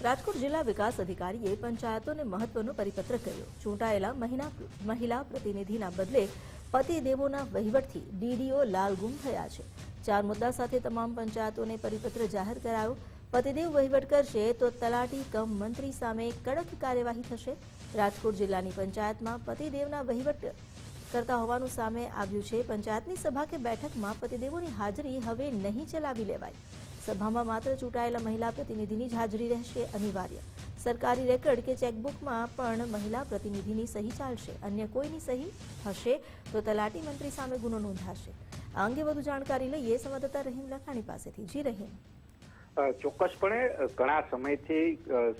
રાજકોટ જિલ્લા વિકાસ અધિકારીએ પંચાયતોને મહત્વનો પરિપત્ર કર્યો। ચૂંટાયેલા મહિલા પ્રતિનિધિના બદલે પતિદેવોના વહીવટથી ડીડીઓ લાલગુમ થયા છે। 4 મુદ્દા સાથે તમામ પંચાયતોને પરિપત્ર જાહેર કરાયો। પતિદેવ વહીવટ કરશે તો તલાટી કમ મંત્રી સામે કડક કાર્યવાહી થશે। રાજકોટ જિલ્લાની પંચાયતમાં પતિદેવના વહીવટ કરતા હોવાનું સામે આવ્યું છે। પંચાયતની સભા કે બેઠકમાં પતિદેવોની હાજરી હવે નહીં ચલાવી લેવાય। સભામાં માત્ર ચૂંટાયેલા મહિલા પ્રતિનિધિની જ હાજરી રહેશે અનિવાર્ય। સરકારી રેકર્ડ કે ચેકબુકમાં પણ મહિલા પ્રતિનિધિની સહી ચાલશે। અન્ય કોઈની સહી હશે તો તલાટી મંત્રી સામે ગુનો નોંધાશે। આ અંગે વધુ જાણકારી લઈએ સંવાદદાતા રહીમ લખાણી પાસેથી। જી રહીમ। ચોક્કસપણે ઘણા સમયથી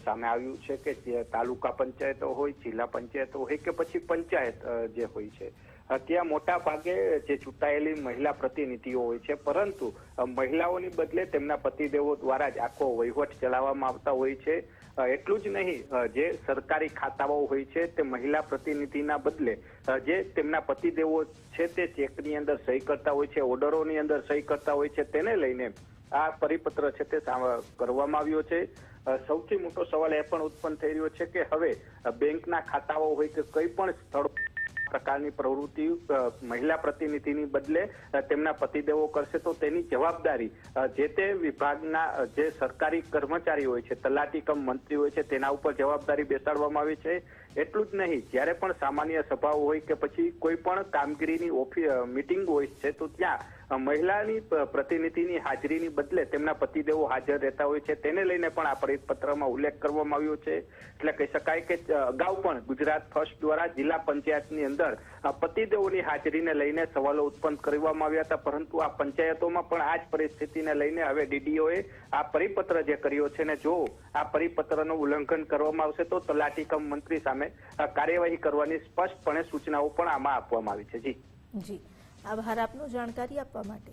સામે આવ્યું છે કે જે તાલુકા પંચાયતો હોય, જિલ્લા પંચાયતો હોય કે પછી પંચાયત જે હોય છે, ત્યાં મોટા ભાગે જે ચૂંટાયેલી મહિલા પ્રતિનિધિઓ હોય છે, પરંતુ મહિલાઓની બદલે તેમના પતિદેવો દ્વારા જ આખો વહીવટ ચલાવવામાં આવતા હોય છે। એટલું જ નહીં, જે સરકારી ખાતાઓ હોય છે તે મહિલા પ્રતિનિધિના બદલે જે તેમના પતિદેવો છે તે ચેકની અંદર સહી કરતા હોય છે, ઓર્ડરોની અંદર સહી કરતા હોય છે, તેને લઈને આ પરિપત્ર છે તે કરવામાં આવ્યો છે। સૌથી મોટો સવાલ એ પણ ઉત્પન્ન થઈ રહ્યો છે કે હવે બેંકના ખાતાઓ હોય કે કોઈ પણ સ્થળ પ્રકારની પ્રવૃત્તિ મહિલા પ્રતિનિધિની બદલે તેમના પતિદેવો કરશે તો તેની જવાબદારી જે તે વિભાગના જે સરકારી કર્મચારી હોય છે, તલાટી કમ મંત્રી હોય છે, તેના ઉપર જવાબદારી બેસાડવામાં આવી છે। એટલું જ નહીં, જ્યારે પણ સામાન્ય સભાઓ હોય કે પછી કોઈ પણ કામગીરીની મીટિંગ હોય છે તો ત્યાં મહિલાની પ્રતિનિધિની હાજરીની બદલે તેમના પતિદેવો હાજર રહેતા હોય છે, તેને લઈને પણ આ પરિપત્રમાં ઉલ્લેખ કરવામાં આવ્યો છે। એટલે કહી શકાય કે અગાઉ પણ ગુજરાત ફર્સ્ટ દ્વારા જિલ્લા પંચાયતની અંદર પતિદેવોની હાજરીને લઈને સવાલો ઉત્પન્ન કરવામાં આવ્યા હતા, પરંતુ આ પંચાયતોમાં પણ આ જ પરિસ્થિતિને લઈને હવે ડીડીઓએ આ પરિપત્ર જે કર્યો છે ને જો આ પરિપત્રનું ઉલ્લંઘન કરવામાં આવશે તો તલાટી કમ મંત્રી સામે કાર્યવાહી કરવાની સ્પષ્ટપણે સૂચનાઓ પણ આમાં આપવામાં આવી છે। જી જી, આભાર આપનો જાણકારી આપવા માટે।